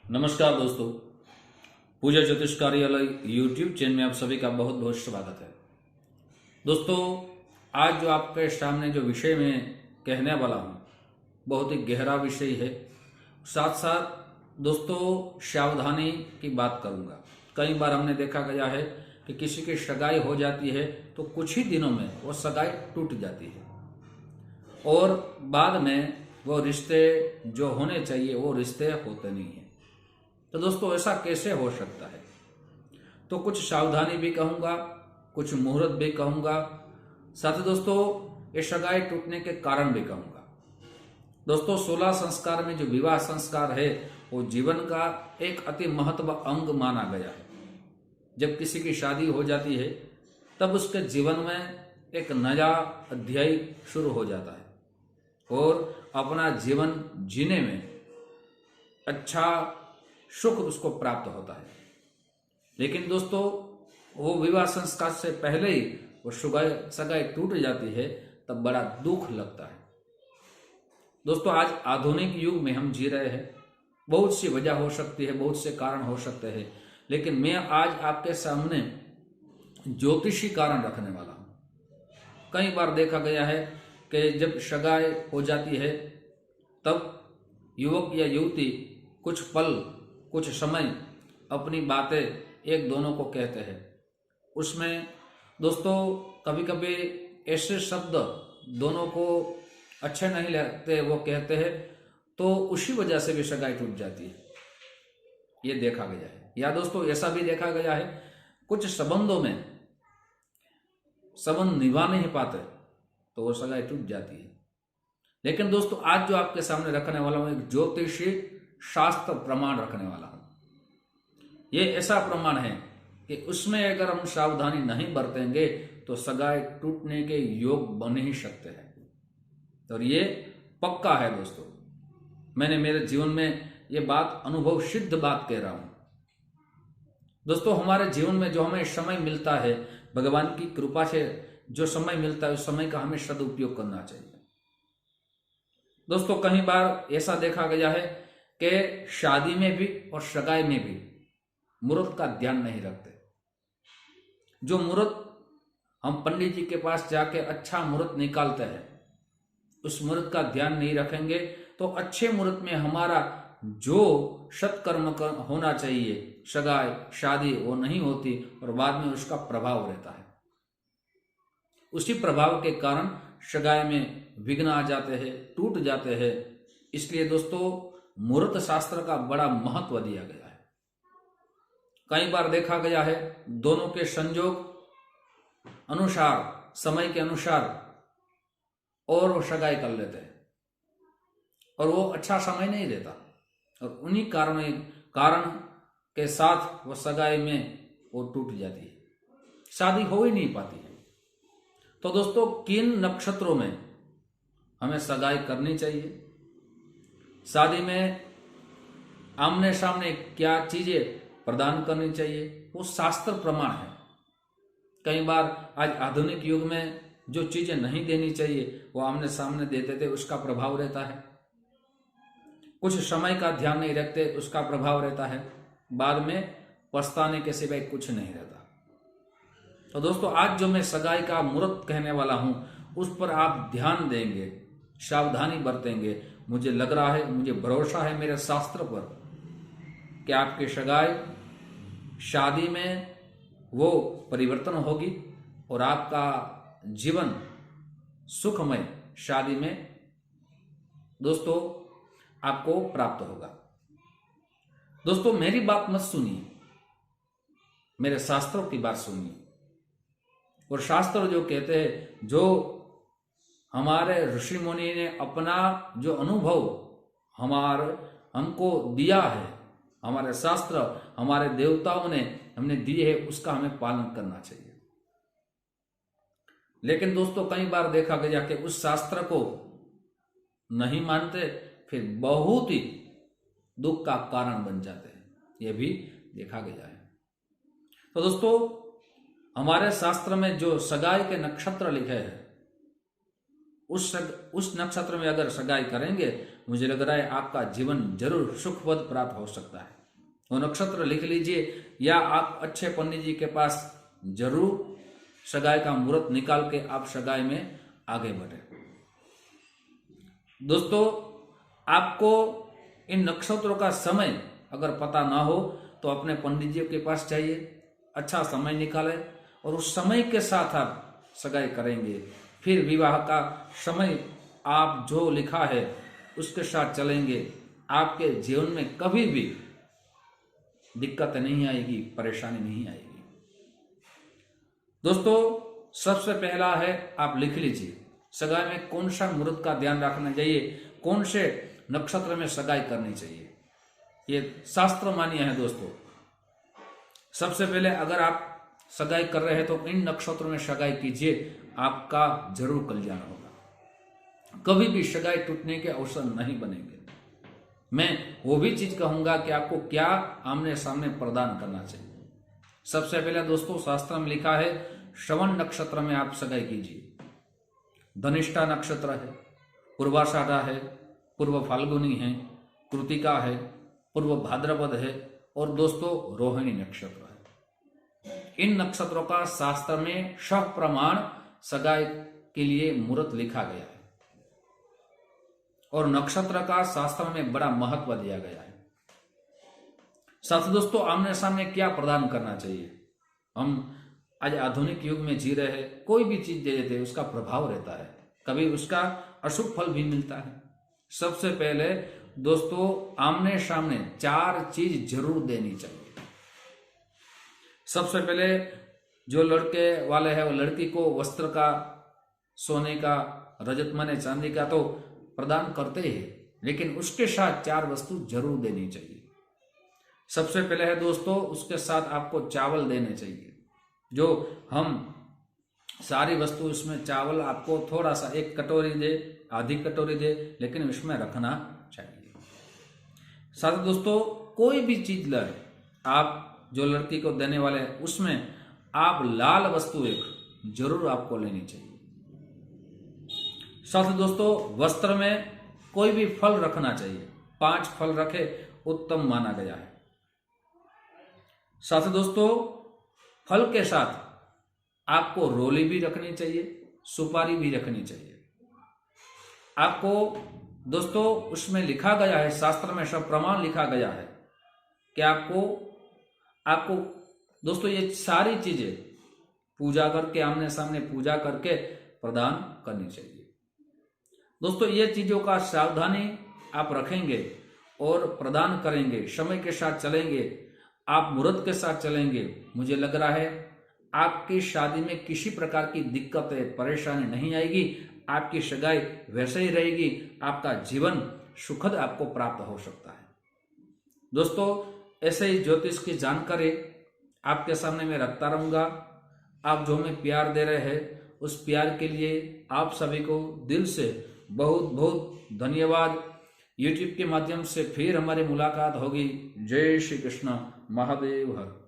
नमस्कार दोस्तों, पूजा ज्योतिष कार्यालय यूट्यूब चैनल में आप सभी का बहुत बहुत स्वागत है। दोस्तों, आज जो आपके सामने जो विषय मैं कहने वाला हूँ बहुत ही गहरा विषय है। साथ साथ दोस्तों सावधानी की बात करूँगा। कई बार हमने देखा गया है कि किसी की सगाई हो जाती है तो कुछ ही दिनों में वो सगाई टूट जाती है और बाद में वो रिश्ते जो होने चाहिए वो रिश्ते होते नहीं हैं। तो दोस्तों ऐसा कैसे हो सकता है? तो कुछ सावधानी भी कहूंगा, कुछ मुहूर्त भी कहूंगा, साथ ही दोस्तों ये सगाई टूटने के कारण भी कहूंगा। दोस्तों 16 संस्कार में जो विवाह संस्कार है वो जीवन का एक अति महत्व अंग माना गया है। जब किसी की शादी हो जाती है तब उसके जीवन में एक नया अध्याय शुरू हो जाता है और अपना जीवन जीने में अच्छा सुख उसको प्राप्त होता है। लेकिन दोस्तों वो विवाह संस्कार से पहले ही वो सगाई टूट जाती है तब बड़ा दुख लगता है। दोस्तों आज आधुनिक युग में हम जी रहे हैं। बहुत सी वजह हो सकती है, बहुत से कारण हो सकते हैं, लेकिन मैं आज आपके सामने ज्योतिषी कारण रखने वाला हूं। कई बार देखा गया है कि जब सगाई हो जाती है तब युवक या युवती कुछ पल कुछ समय अपनी बातें एक दोनों को कहते हैं। उसमें दोस्तों कभी कभी ऐसे शब्द दोनों को अच्छे नहीं लगते वो कहते हैं तो उसी वजह से भी सगाई टूट जाती है। ये देखा गया है। या दोस्तों ऐसा भी देखा गया है कुछ संबंधों में संबंध निभा नहीं पाते तो वो सगाई टूट जाती है। लेकिन दोस्तों आज जो आपके सामने रखने वाला हूं एक ज्योतिषी शास्त्र प्रमाण रखने वाला हूं। ये ऐसा प्रमाण है कि उसमें अगर हम सावधानी नहीं बरतेंगे तो सगाई टूटने के योग बन ही सकते हैं। और ये पक्का है दोस्तों, मैंने मेरे जीवन में ये बात अनुभव सिद्ध बात कह रहा हूं। दोस्तों हमारे जीवन में जो हमें समय मिलता है, भगवान की कृपा से जो समय मिलता है उस समय का हमें सदुपयोग करना चाहिए। दोस्तों कई बार ऐसा देखा गया है कि शादी में भी और सगाई में भी मुहूर्त का ध्यान नहीं रखते। जो मुहूर्त हम पंडित जी के पास जाके अच्छा मुहूर्त निकालते हैं उस मुहूर्त का ध्यान नहीं रखेंगे तो अच्छे मुहूर्त में हमारा जो सत्कर्म होना चाहिए, सगाई शादी, वो नहीं होती और बाद में उसका प्रभाव रहता है। उसी प्रभाव के कारण सगाई में विघ्न आ जाते हैं, टूट जाते हैं। इसलिए दोस्तों मुहूर्त शास्त्र का बड़ा महत्व दिया गया है। कई बार देखा गया है दोनों के संयोग अनुसार, समय के अनुसार और वो सगाई कर लेते हैं और वो अच्छा समय नहीं रहता और उन्हीं कारण के साथ वो सगाई में वो टूट जाती है, शादी हो ही नहीं पाती है। तो दोस्तों किन नक्षत्रों में हमें सगाई करनी चाहिए, शादी में आमने सामने क्या चीजें प्रदान करनी चाहिए, वो शास्त्र प्रमाण है। कई बार आज आधुनिक युग में जो चीजें नहीं देनी चाहिए वो आमने सामने देते थे, उसका प्रभाव रहता है। कुछ समय का ध्यान नहीं रखते, उसका प्रभाव रहता है। बाद में पछताने के सिवाय कुछ नहीं रहता। तो दोस्तों आज जो मैं सगाई का मुहूर्त कहने वाला हूं उस पर आप ध्यान देंगे, सावधानी बरतेंगे। मुझे लग रहा है, मुझे भरोसा है मेरे शास्त्र पर कि आपकी सगाई शादी में वो परिवर्तन होगी और आपका जीवन सुखमय शादी में दोस्तों आपको प्राप्त होगा। दोस्तों मेरी बात मत सुनिए, मेरे शास्त्रों की बात सुनिए। और शास्त्र जो कहते हैं, जो हमारे ऋषि मुनि ने अपना जो अनुभव हमको दिया है, हमारे शास्त्र हमारे देवताओं ने हमने दिए है, उसका हमें पालन करना चाहिए। लेकिन दोस्तों कई बार देखा गया कि उस शास्त्र को नहीं मानते, फिर बहुत ही दुख का कारण बन जाते हैं। यह भी देखा गया है। तो दोस्तों हमारे शास्त्र में जो सगाई के नक्षत्र लिखे हैं उस नक्षत्र में अगर सगाई करेंगे, मुझे लग रहा है आपका जीवन जरूर सुखप्रद प्राप्त हो सकता है। वो नक्षत्र लिख लीजिए, या आप अच्छे पंडित जी के पास जरूर सगाई का मुहूर्त निकाल के आप सगाई में आगे बढ़े। दोस्तों, आपको इन नक्षत्रों का समय अगर पता ना हो तो अपने पंडित जी के पास जाइए, अच्छा समय निकालें और उस समय के साथ आप सगाई करेंगे। फिर विवाह का समय आप जो लिखा है उसके साथ चलेंगे, आपके जीवन में कभी भी दिक्कत नहीं आएगी, परेशानी नहीं आएगी। दोस्तों, सबसे पहला है, आप लिख लीजिए सगाई में कौन सा मुहूर्त का ध्यान रखना चाहिए, कौन से नक्षत्र में सगाई करनी चाहिए। ये शास्त्र मान्य है दोस्तों। सबसे पहले अगर आप सगाई कर रहे हैं तो इन नक्षत्रों में सगाई कीजिए, आपका जरूर कल्याण होगा। कभी भी सगाई टूटने के अवसर नहीं बनेंगे। मैं वो भी चीज कहूंगा कि आपको क्या आमने सामने प्रदान करना चाहिए। सबसे पहले दोस्तों, शास्त्र में लिखा है श्रवण नक्षत्र में आप सगाई कीजिए। धनिष्ठा नक्षत्र है, पूर्वाषाढ़ा है, पूर्व फाल्गुनी है, कृतिका है, पूर्व भाद्रपद है और दोस्तों रोहिणी नक्षत्र है। इन नक्षत्रों का शास्त्र में सप्रमाण सगाई के लिए मुहूर्त लिखा गया है और नक्षत्र का शास्त्र में बड़ा महत्व दिया गया है। साथ दोस्तों, आमने सामने क्या प्रदान करना चाहिए। हम आज आधुनिक युग में जी रहे हैं, कोई भी चीज दे देते हैं उसका प्रभाव रहता है, कभी उसका अशुभ फल भी मिलता है। सबसे पहले दोस्तों, आमने सामने 4 चीज जरूर देनी चाहिए। सबसे पहले जो लड़के वाले हैं वो लड़की को वस्त्र का, सोने का, रजत माने चांदी का तो प्रदान करते हैं, लेकिन उसके साथ 4 वस्तु जरूर देनी चाहिए। सबसे पहले है दोस्तों, उसके साथ आपको चावल देने चाहिए। जो हम सारी वस्तु इसमें चावल आपको थोड़ा सा 1 कटोरी दे, आधी कटोरी दे, लेकिन इसमें रखना चाहिए। साथ दोस्तों, कोई भी चीज लाए आप जो लड़की को देने वाले हैं उसमें आप लाल वस्तु एक जरूर आपको लेनी चाहिए। साथ दोस्तों, वस्त्र में कोई भी फल रखना चाहिए, 5 फल रखे उत्तम माना गया है। साथ दोस्तों, फल के साथ आपको रोली भी रखनी चाहिए, सुपारी भी रखनी चाहिए। आपको दोस्तों उसमें लिखा गया है, शास्त्र में सब प्रमाण लिखा गया है कि आपको दोस्तों ये सारी चीजें पूजा करके, आमने सामने पूजा करके प्रदान करनी चाहिए। दोस्तों, ये चीजों का सावधानी आप रखेंगे और प्रदान करेंगे, समय के साथ चलेंगे, आप मुहूर्त के साथ चलेंगे, मुझे लग रहा है आपकी शादी में किसी प्रकार की दिक्कत परेशानी नहीं आएगी। आपकी सगाई वैसे ही रहेगी, आपका जीवन सुखद आपको प्राप्त हो सकता है। दोस्तों, ऐसे ही ज्योतिष की जानकारी आपके सामने मैं रखता रहूंगा। आप जो हमें प्यार दे रहे हैं उस प्यार के लिए आप सभी को दिल से बहुत बहुत धन्यवाद। YouTube के माध्यम से फिर हमारी मुलाकात होगी। जय श्री कृष्ण, महादेव हर।